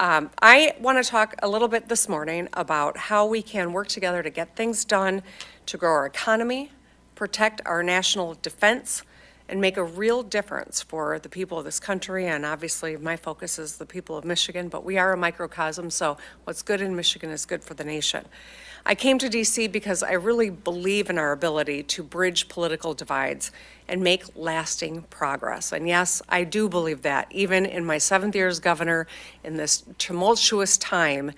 I want to talk a little bit this morning about how we can work together to get things done, to grow our economy, protect our national defense, and make a real difference for the people of this country. And obviously, my focus is the people of Michigan, but we are a microcosm, so what's good in Michigan is good for the nation. I came to DC because I really believe in our ability to bridge political divides and make lasting progress. And yes, I do believe that, even in my 7th year as governor, in this tumultuous time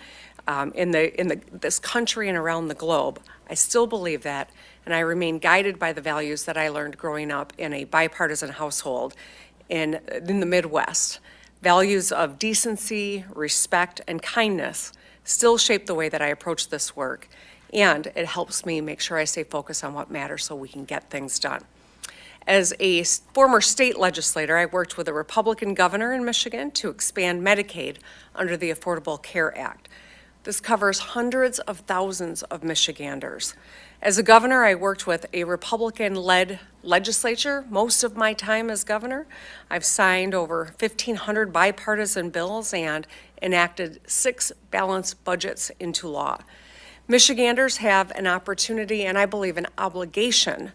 in this country and around the globe, I still believe that, and I remain guided by the values that I learned growing up in a bipartisan household in the Midwest. Values of decency, respect, and kindness still shape the way that I approach this work, and it helps me make sure I stay focused on what matters so we can get things done. As a former state legislator, I worked with a Republican governor in Michigan to expand Medicaid under the Affordable Care Act. This covers hundreds of thousands of Michiganders. As a governor, I worked with a Republican-led legislature most of my time as governor. I've signed over 1,500 bipartisan bills and enacted 6 balanced budgets into law. Michiganders have an opportunity, and I believe an obligation,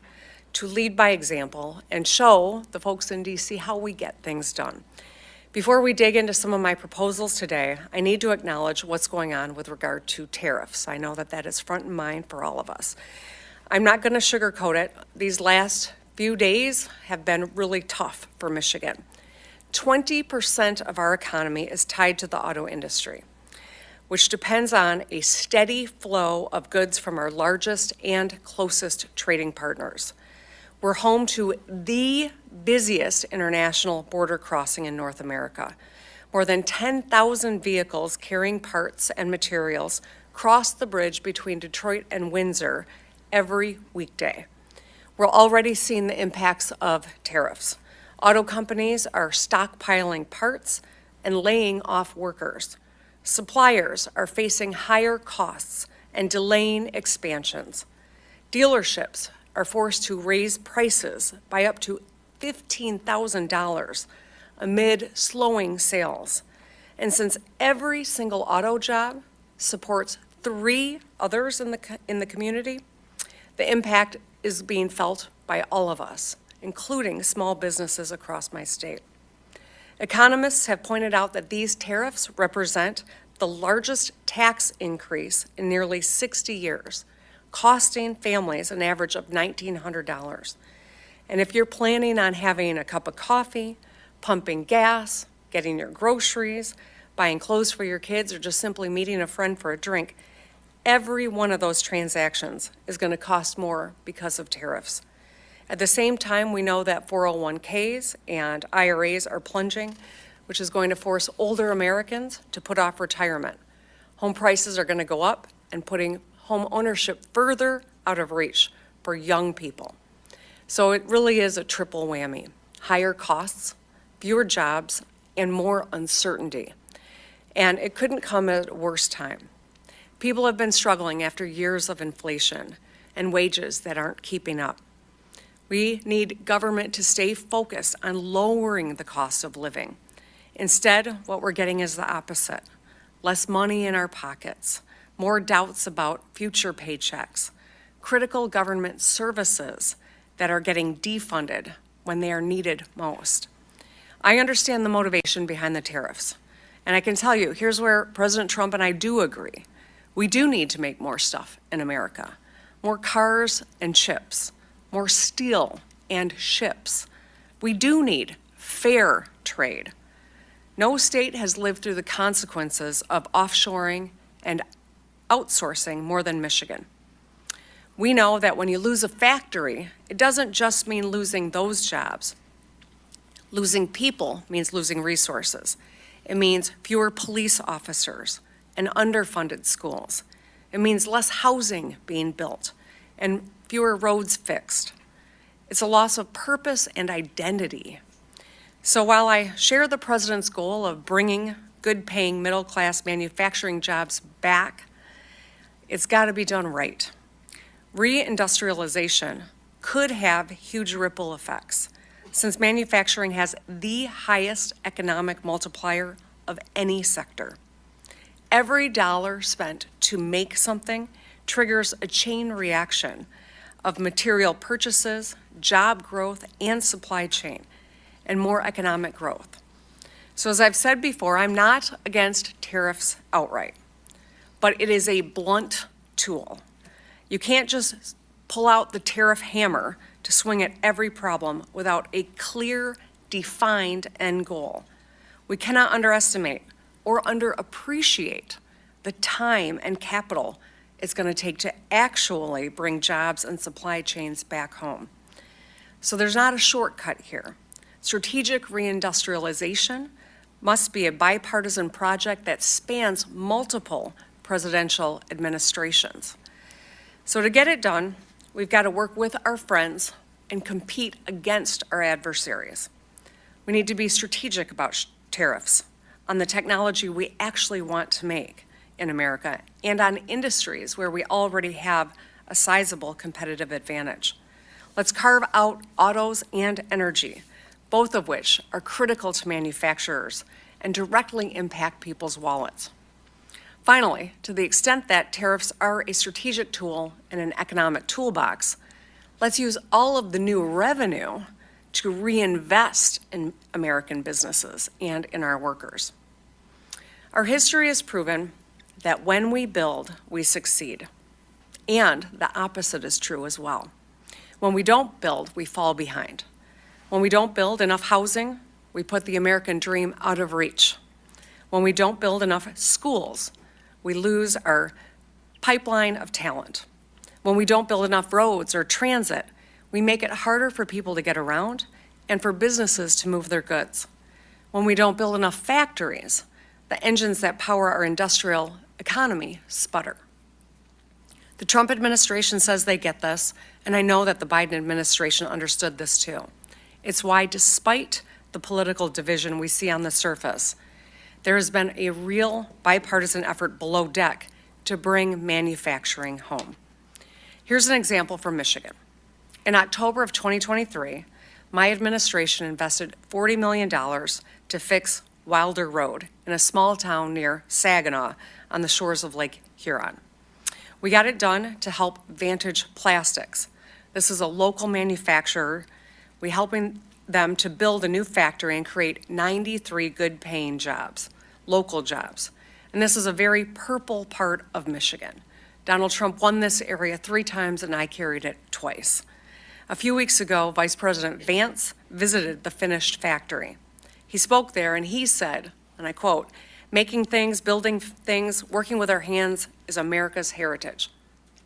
to lead by example and show the folks in DC how we get things done. Before we dig into some of my proposals today, I need to acknowledge what's going on with regard to tariffs. I know that that is front in mind for all of us. I'm not going to sugarcoat it. These last few days have been really tough for Michigan. 20% of our economy is tied to the auto industry, which depends on a steady flow of goods from our largest and closest trading partners. We're home to the busiest international border crossing in North America. More than 10,000 vehicles carrying parts and materials cross the bridge between Detroit and Windsor every weekday. We're already seeing the impacts of tariffs. Auto companies are stockpiling parts and laying off workers. Suppliers are facing higher costs and delaying expansions. Dealerships are forced to raise prices by up to $15,000 amid slowing sales. And since every single auto job supports 3 others in the community, the impact is being felt by all of us, including small businesses across my state. Economists have pointed out that these tariffs represent the largest tax increase in nearly 60 years, costing families an average of $1,900. And if you're planning on having a cup of coffee, pumping gas, getting your groceries, buying clothes for your kids, or just simply meeting a friend for a drink, every one of those transactions is going to cost more because of tariffs. At the same time, we know that 401ks and IRAs are plunging, which is going to force older Americans to put off retirement. Home prices are going to go up and putting home ownership further out of reach for young people. So it really is a triple whammy: higher costs, fewer jobs, and more uncertainty. And it couldn't come at a worse time. People have been struggling after years of inflation and wages that aren't keeping up. We need government to stay focused on lowering the cost of living. Instead, what we're getting is the opposite: less money in our pockets, more doubts about future paychecks, critical government services that are getting defunded when they are needed most. I understand the motivation behind the tariffs, and I can tell you, here's where President Trump and I do agree. We do need to make more stuff in America: more cars and chips, more steel and ships. We do need fair trade. No state has lived through the consequences of offshoring and outsourcing more than Michigan. We know that when you lose a factory, it doesn't just mean losing those jobs. Losing people means losing resources. It means fewer police officers and underfunded schools. It means less housing being built and fewer roads fixed. It's a loss of purpose and identity. So while I share the president's goal of bringing good-paying middle-class manufacturing jobs back, it's got to be done right. Reindustrialization could have huge ripple effects, since manufacturing has the highest economic multiplier of any sector. Every dollar spent to make something triggers a chain reaction of material purchases, job growth, and supply chain, and more economic growth. So as I've said before, I'm not against tariffs outright, but it is a blunt tool. You can't just pull out the tariff hammer to swing at every problem without a clear, defined end goal. We cannot underestimate or underappreciate the time and capital it's going to take to actually bring jobs and supply chains back home. So there's not a shortcut here. Strategic reindustrialization must be a bipartisan project that spans multiple presidential administrations. So to get it done, we've got to work with our friends and compete against our adversaries. We need to be strategic about tariffs on the technology we actually want to make in America and on industries where we already have a sizable competitive advantage. Let's carve out autos and energy, both of which are critical to manufacturers and directly impact people's wallets. Finally, to the extent that tariffs are a strategic tool in an economic toolbox, let's use all of the new revenue to reinvest in American businesses and in our workers. Our history has proven that when we build, we succeed. And the opposite is true as well. When we don't build, we fall behind. When we don't build enough housing, we put the American dream out of reach. When we don't build enough schools, we lose our pipeline of talent. When we don't build enough roads or transit, we make it harder for people to get around and for businesses to move their goods. When we don't build enough factories, the engines that power our industrial economy sputter. The Trump administration says they get this, and I know that the Biden administration understood this too. It's why, despite the political division we see on the surface, there has been a real bipartisan effort below deck to bring manufacturing home. Here's an example from Michigan. In October of 2023, my administration invested $40 million to fix Wilder Road in a small town near Saginaw on the shores of Lake Huron. We got it done to help Vantage Plastics. This is a local manufacturer. We're helping them to build a new factory and create 93 good-paying jobs, local jobs. And this is a very purple part of Michigan. Donald Trump won this area 3 times and I carried it twice. A few weeks ago, Vice President Vance visited the finished factory. He spoke there and he said, and I quote, "Making things, building things, working with our hands is America's heritage."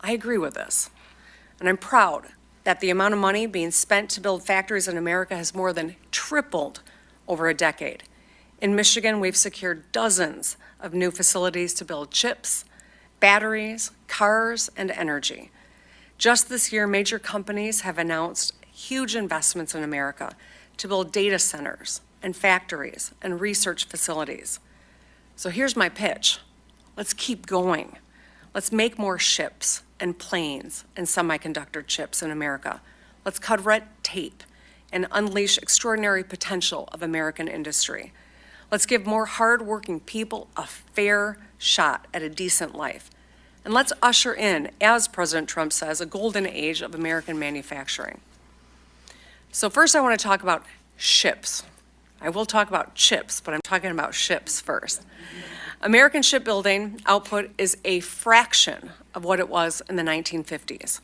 I agree with this. And I'm proud that the amount of money being spent to build factories in America has more than tripled over a decade. In Michigan, we've secured dozens of new facilities to build chips, batteries, cars, and energy. Just this year, major companies have announced huge investments in America to build data centers and factories and research facilities. So here's my pitch. Let's keep going. Let's make more ships and planes and semiconductor chips in America. Let's cut red tape and unleash extraordinary potential of American industry. Let's give more hardworking people a fair shot at a decent life. And let's usher in, as President Trump says, a golden age of American manufacturing. So first I want to talk about ships. I will talk about chips, but I'm talking about ships first. American shipbuilding output is a fraction of what it was in the 1950s.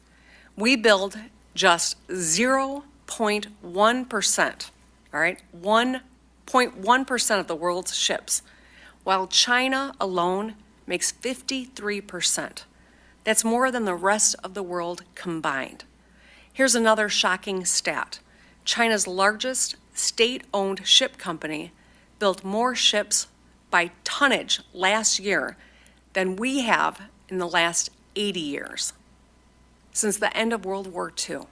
We build just 0.1%, all right, 1.1% of the world's ships, while China alone makes 53%. That's more than the rest of the world combined. Here's another shocking stat. China's largest state-owned ship company built more ships by tonnage last year than we have in the last 80 years, since the end of World War II.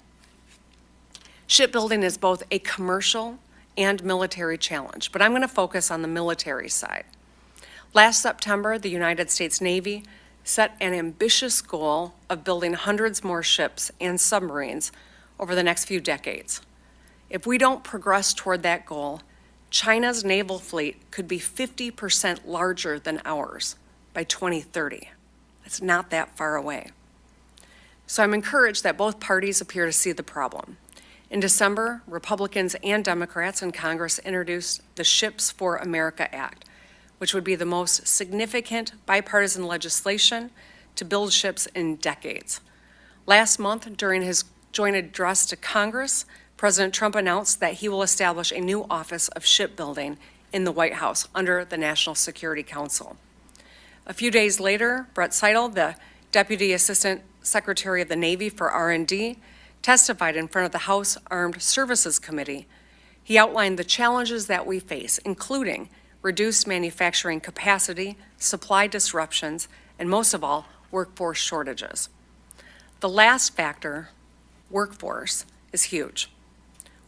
Shipbuilding is both a commercial and military challenge, but I'm going to focus on the military side. Last September, the United States Navy set an ambitious goal of building hundreds more ships and submarines over the next few decades. If we don't progress toward that goal, China's naval fleet could be 50% larger than ours by 2030. It's not that far away. So I'm encouraged that both parties appear to see the problem. In December, Republicans and Democrats in Congress introduced the Ships for America Act, which would be the most significant bipartisan legislation to build ships in decades. Last month, during his joint address to Congress, President Trump announced that he will establish a new Office of Shipbuilding in the White House under the National Security Council. A few days later, Brett Seidel, the Deputy Assistant Secretary of the Navy for R&D, testified in front of the House Armed Services Committee. He outlined the challenges that we face, including reduced manufacturing capacity, supply disruptions, and most of all, workforce shortages. The last factor, workforce, is huge.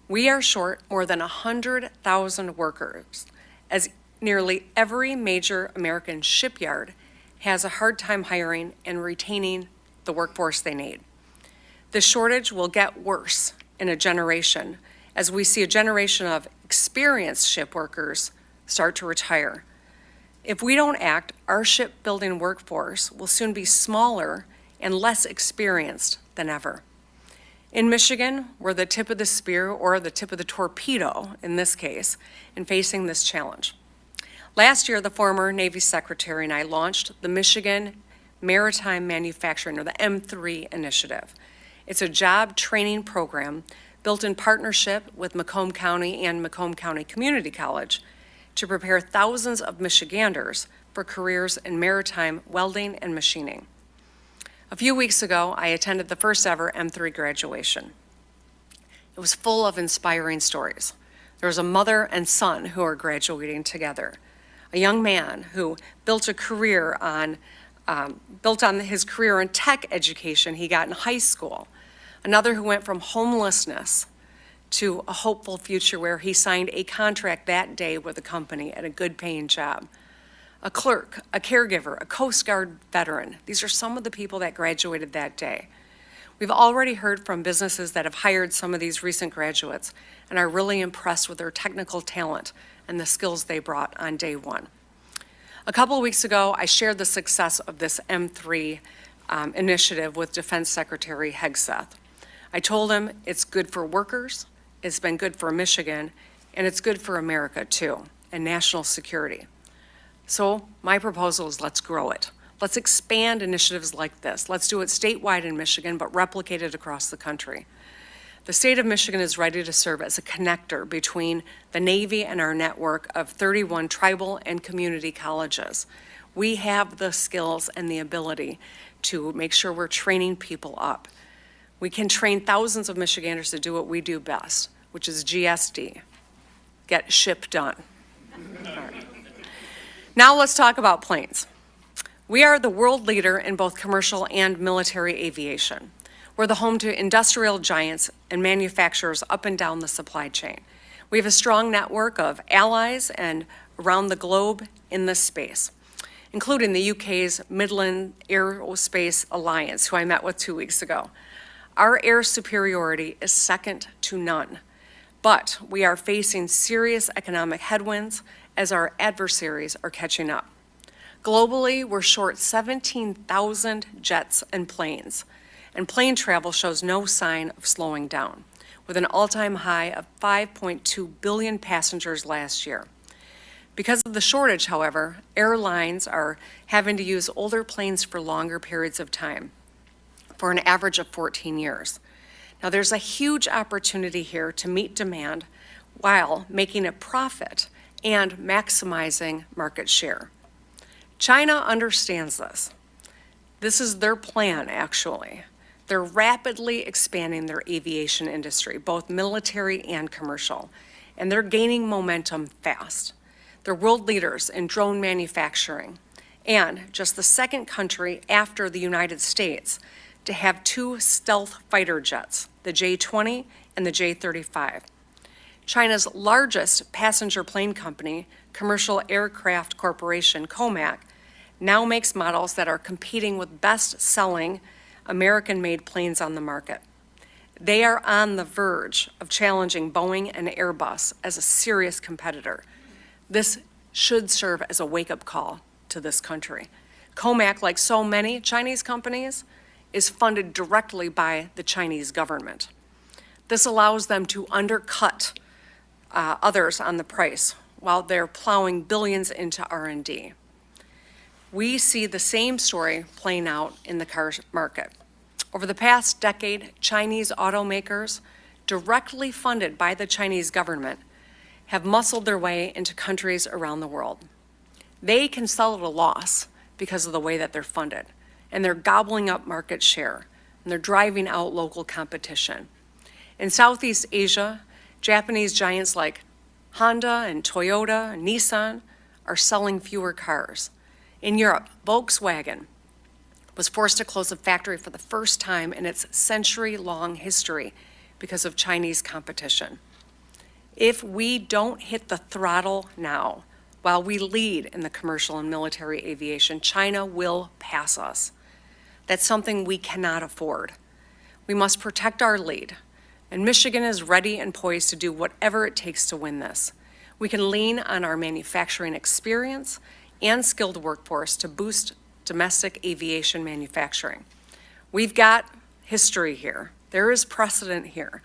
We are short more than 100,000 workers, as nearly every major American shipyard has a hard time hiring and retaining the workforce they need. The shortage will get worse in a generation as we see a generation of experienced ship workers start to retire. If we don't act, our shipbuilding workforce will soon be smaller and less experienced than ever. In Michigan, we're the tip of the spear, or the tip of the torpedo in this case, in facing this challenge. Last year, the former Navy Secretary and I launched the Michigan Maritime Manufacturing, or the M3 initiative. It's a job training program built in partnership with Macomb County and Macomb County Community College to prepare thousands of Michiganders for careers in maritime welding and machining. A few weeks ago, I attended the first ever M3 graduation. It was full of inspiring stories. There was a mother and son who are graduating together. A young man who built on his career in tech education he got in high school. Another who went from homelessness to a hopeful future where he signed a contract that day with a company at a good paying job. A clerk, a caregiver, a Coast Guard veteran. These are some of the people that graduated that day. We've already heard from businesses that have hired some of these recent graduates and are really impressed with their technical talent and the skills they brought on day one. A couple of weeks ago, I shared the success of this M3 initiative with Defense Secretary Hegseth. I told him it's good for workers, it's been good for Michigan, and it's good for America too, and national security. So my proposal is let's grow it. Let's expand initiatives like this. Let's do it statewide in Michigan, but replicate it across the country. The state of Michigan is ready to serve as a connector between the Navy and our network of 31 tribal and community colleges. We have the skills and the ability to make sure we're training people up. We can train thousands of Michiganders to do what we do best, which is GSD, get ship done. All right. Now let's talk about planes. We are the world leader in both commercial and military aviation. We're the home to industrial giants and manufacturers up and down the supply chain. We have a strong network of allies and around the globe in this space, including the UK's Midland Aerospace Alliance, who I met with 2 weeks ago. Our air superiority is second to none, but we are facing serious economic headwinds as our adversaries are catching up. Globally, we're short 17,000 jets and planes, and plane travel shows no sign of slowing down, with an all-time high of 5.2 billion passengers last year. Because of the shortage, however, airlines are having to use older planes for longer periods of time, for an average of 14 years. Now, there's a huge opportunity here to meet demand while making a profit and maximizing market share. China understands this. This is their plan, actually. They're rapidly expanding their aviation industry, both military and commercial, and they're gaining momentum fast. They're world leaders in drone manufacturing, and just the second country after the United States to have 2 stealth fighter jets, the J-20 and the J-35. China's largest passenger plane company, Commercial Aircraft Corporation, COMAC, now makes models that are competing with best-selling American-made planes on the market. They are on the verge of challenging Boeing and Airbus as a serious competitor. This should serve as a wake-up call to this country. COMAC, like so many Chinese companies, is funded directly by the Chinese government. This allows them to undercut others on the price while they're plowing billions into R&D. We see the same story playing out in the car market. Over the past decade, Chinese automakers, directly funded by the Chinese government, have muscled their way into countries around the world. They can sell at a loss because of the way that they're funded, and they're gobbling up market share, and they're driving out local competition. In Southeast Asia, Japanese giants like Honda and Toyota and Nissan are selling fewer cars. In Europe, Volkswagen was forced to close a factory for the first time in its century-long history because of Chinese competition. If we don't hit the throttle now, while we lead in the commercial and military aviation, China will pass us. That's something we cannot afford. We must protect our lead, and Michigan is ready and poised to do whatever it takes to win this. We can lean on our manufacturing experience and skilled workforce to boost domestic aviation manufacturing. We've got history here. There is precedent here.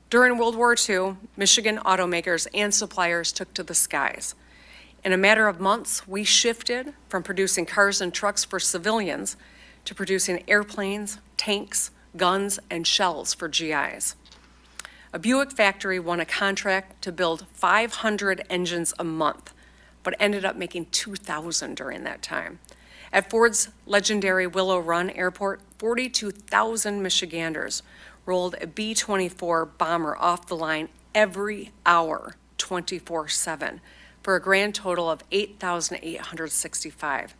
During World War II, Michigan automakers and suppliers took to the skies. In a matter of months, we shifted from producing cars and trucks for civilians to producing airplanes, tanks, guns, and shells for GIs. A Buick factory won a contract to build 500 engines a month, but ended up making 2,000 during that time. At Ford's legendary Willow Run Airport, 42,000 Michiganders rolled a B-24 bomber off the line every hour, 24/7, for a grand total of 8,865.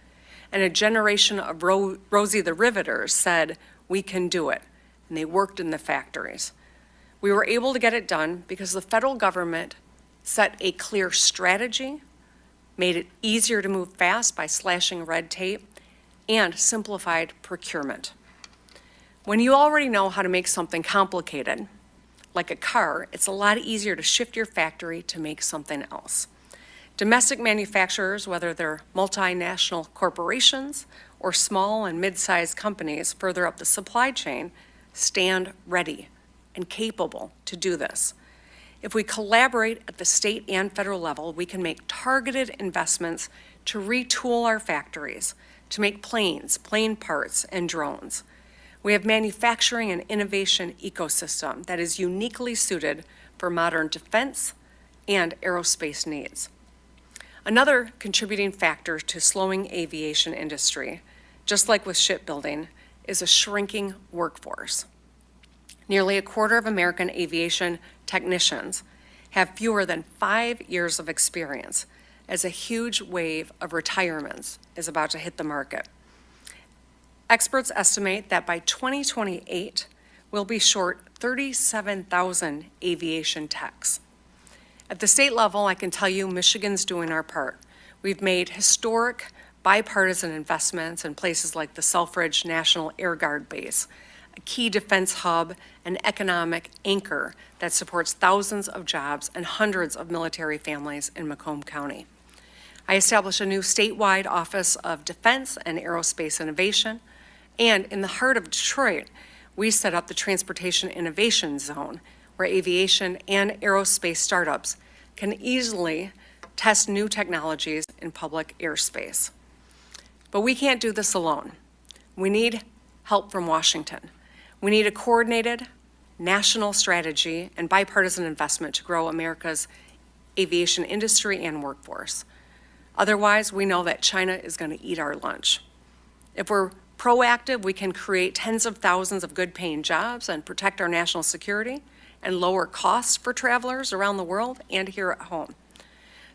And a generation of Rosie the Riveters said, "We can do it," and they worked in the factories. We were able to get it done because the federal government set a clear strategy, made it easier to move fast by slashing red tape, and simplified procurement. When you already know how to make something complicated, like a car, it's a lot easier to shift your factory to make something else. Domestic manufacturers, whether they're multinational corporations or small and mid-sized companies further up the supply chain, stand ready and capable to do this. If we collaborate at the state and federal level, we can make targeted investments to retool our factories, to make planes, plane parts, and drones. We have manufacturing and innovation ecosystem that is uniquely suited for modern defense and aerospace needs. Another contributing factor to slowing aviation industry, just like with shipbuilding, is a shrinking workforce. Nearly a quarter of American aviation technicians have fewer than 5 years of experience, as a huge wave of retirements is about to hit the market. Experts estimate that by 2028, we'll be short 37,000 aviation techs. At the state level, I can tell you Michigan's doing our part. We've made historic bipartisan investments in places like the Selfridge National Air Guard Base, a key defense hub and economic anchor that supports thousands of jobs and hundreds of military families in Macomb County. I established a new statewide Office of Defense and Aerospace Innovation, and in the heart of Detroit, we set up the Transportation Innovation Zone, where aviation and aerospace startups can easily test new technologies in public airspace. But we can't do this alone. We need help from Washington. We need a coordinated national strategy and bipartisan investment to grow America's aviation industry and workforce. Otherwise, we know that China is going to eat our lunch. If we're proactive, we can create tens of thousands of good-paying jobs and protect our national security and lower costs for travelers around the world and here at home.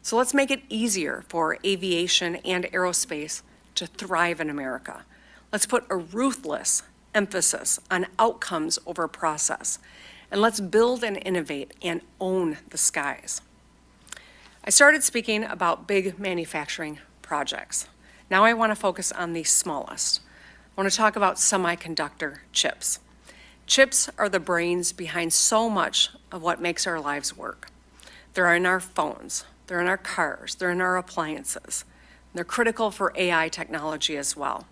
So let's make it easier for aviation and aerospace to thrive in America. Let's put a ruthless emphasis on outcomes over process, and let's build and innovate and own the skies. I started speaking about big manufacturing projects. Now I want to focus on the smallest. I want to talk about semiconductor chips. Chips are the brains behind so much of what makes our lives work. They're in our phones, they're in our cars, they're in our appliances, They're critical for AI technology as well.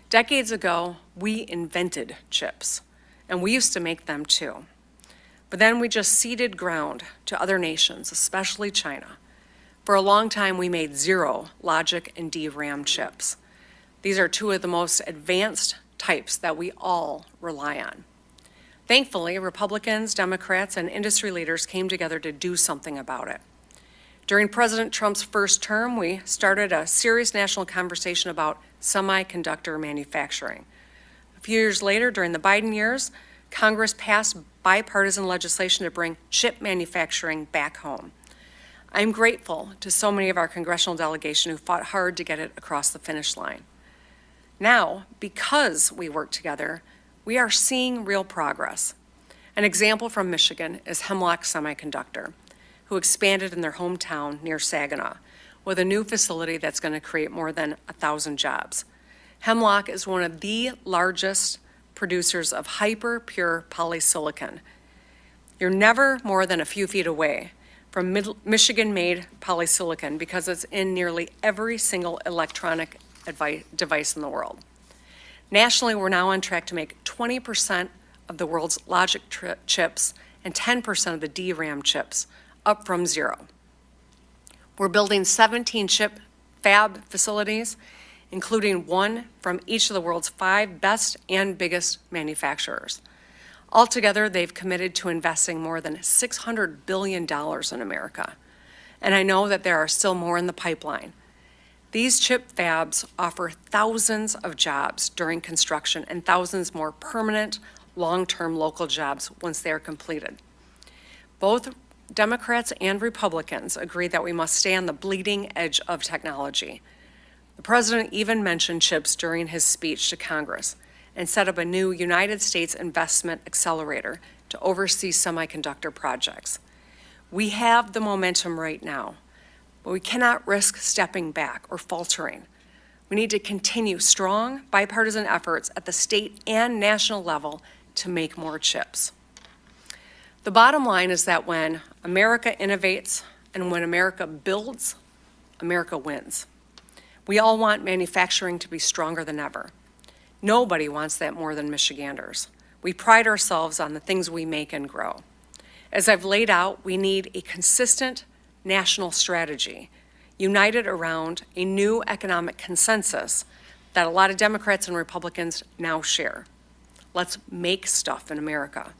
Decades ago, we invented chips, and we used to make them too. But then we just ceded ground to other nations, especially China. For a long time, we made 0 logic and DRAM chips. These are 2 of the most advanced types that we all rely on. Thankfully, Republicans, Democrats, and industry leaders came together to do something about it. During President Trump's first term, we started a serious national conversation about semiconductor manufacturing. A few years later, during the Biden years, Congress passed bipartisan legislation to bring chip manufacturing back home. I'm grateful to so many of our congressional delegation who fought hard to get it across the finish line. Now, because we work together, we are seeing real progress. An example from Michigan is Hemlock Semiconductor, who expanded in their hometown near Saginaw with a new facility that's going to create more than 1,000 jobs. Hemlock is one of the largest producers of hyper-pure polysilicon. You're never more than a few feet away from Michigan-made polysilicon because it's in nearly every single electronic device in the world. Nationally, we're now on track to make 20% of the world's logic chips and 10% of the DRAM chips, up from 0. We're building 17 chip fab facilities, including 1 from each of the world's 5 best and biggest manufacturers. Altogether, they've committed to investing more than $600 billion in America. And I know that there are still more in the pipeline. These chip fabs offer thousands of jobs during construction and thousands more permanent, long-term local jobs once they are completed. Both Democrats and Republicans agree that we must stay on the bleeding edge of technology. The president even mentioned chips during his speech to Congress and set up a new United States Investment Accelerator to oversee semiconductor projects. We have the momentum right now, but we cannot risk stepping back or faltering. We need to continue strong bipartisan efforts at the state and national level to make more chips. The bottom line is that when America innovates and when America builds, America wins. We all want manufacturing to be stronger than ever. Nobody wants that more than Michiganders. We pride ourselves on the things we make and grow. As I've laid out, we need a consistent national strategy, united around a new economic consensus that a lot of Democrats and Republicans now share. Let's make stuff in America.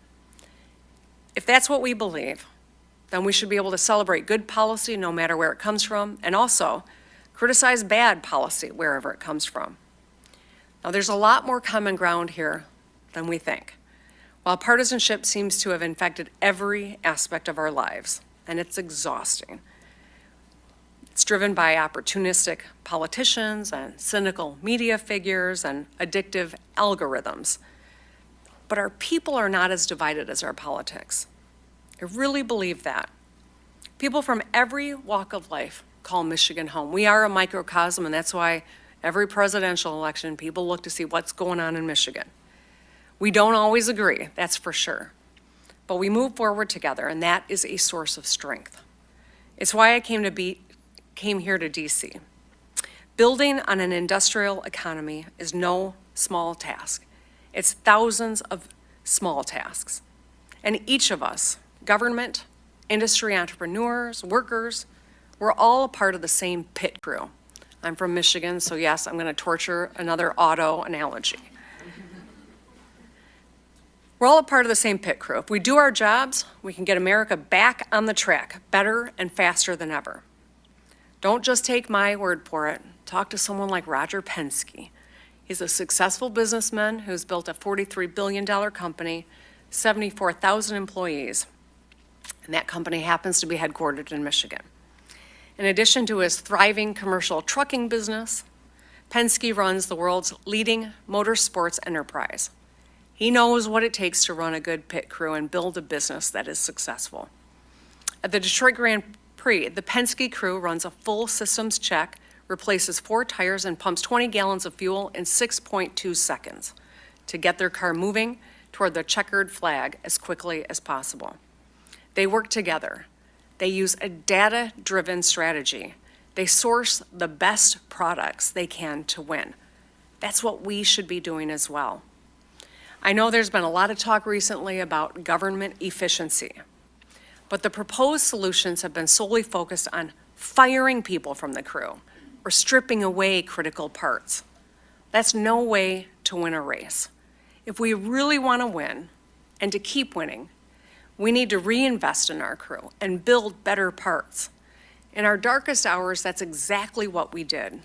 If that's what we believe, then we should be able to celebrate good policy no matter where it comes from, and also criticize bad policy wherever it comes from. Now, there's a lot more common ground here than we think. While partisanship seems to have infected every aspect of our lives, and it's exhausting. It's driven by opportunistic politicians and cynical media figures and addictive algorithms. But our people are not as divided as our politics. I really believe that. People from every walk of life call Michigan home. We are a microcosm, and that's why every presidential election, people look to see what's going on in Michigan. We don't always agree, that's for sure. But we move forward together, and that is a source of strength. It's why I came here to DC. Building on an industrial economy is no small task. It's thousands of small tasks. And each of us, government, industry entrepreneurs, workers, we're all a part of the same pit crew. I'm from Michigan, so yes, I'm going to torture another auto analogy. We're all a part of the same pit crew. If we do our jobs, we can get America back on the track, better and faster than ever. Don't just take my word for it. Talk to someone like Roger Penske. He's a successful businessman who's built a $43 billion company, 74,000 employees, and that company happens to be headquartered in Michigan. In addition to his thriving commercial trucking business, Penske runs the world's leading motorsports enterprise. He knows what it takes to run a good pit crew and build a business that is successful. At the Detroit Grand Prix, the Penske crew runs a full systems check, replaces 4 tires, and pumps 20 gallons of fuel in 6.2 seconds to get their car moving toward the checkered flag as quickly as possible. They work together. They use a data-driven strategy They source the best products they can to win. That's what we should be doing as well. I know there's been a lot of talk recently about government efficiency, but the proposed solutions have been solely focused on firing people from the crew or stripping away critical parts. That's no way to win a race. If we really want to win and to keep winning, we need to reinvest in our crew and build better parts. In our darkest hours, that's exactly what we did.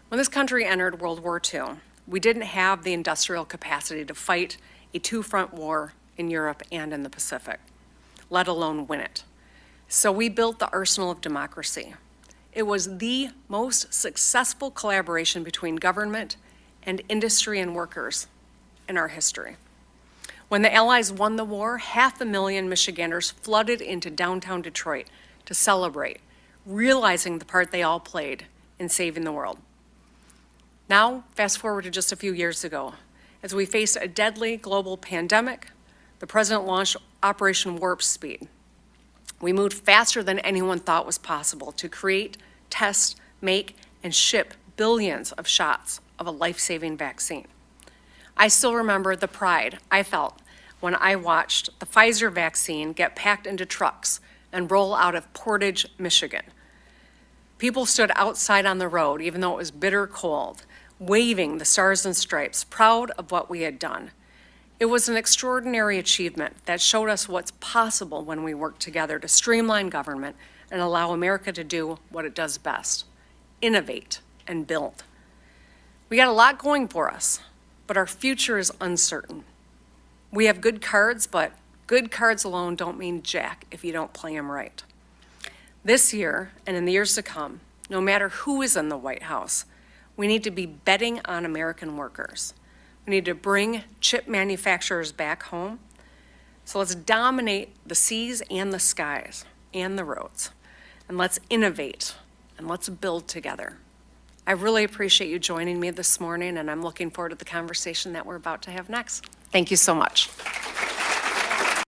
When this country entered World War II, we didn't have the industrial capacity to fight a two-front war in Europe and in the Pacific, let alone win it. So we built the arsenal of democracy. It was the most successful collaboration between government and industry and workers in our history. When the Allies won the war, 500,000 Michiganders flooded into downtown Detroit to celebrate, realizing the part they all played in saving the world. Now, fast forward to just a few years ago. As we faced a deadly global pandemic, the President launched Operation Warp Speed. We moved faster than anyone thought was possible to create, test, make, and ship billions of shots of a life-saving vaccine. I still remember the pride I felt when I watched the Pfizer vaccine get packed into trucks and roll out of Portage, Michigan. People stood outside on the road, even though it was bitter cold, waving the stars and stripes, proud of what we had done. It was an extraordinary achievement that showed us what's possible when we work together to streamline government and allow America to do what it does best, innovate and build. We got a lot going for us, but our future is uncertain. We have good cards, but good cards alone don't mean jack if you don't play them right. This year and in the years to come, no matter who is in the White House, we need to be betting on American workers. We need to bring chip manufacturers back home. So let's dominate the seas and the skies and the roads. And let's innovate and let's build together. I really appreciate you joining me this morning, and I'm looking forward to the conversation that we're about to have next. Thank you so much.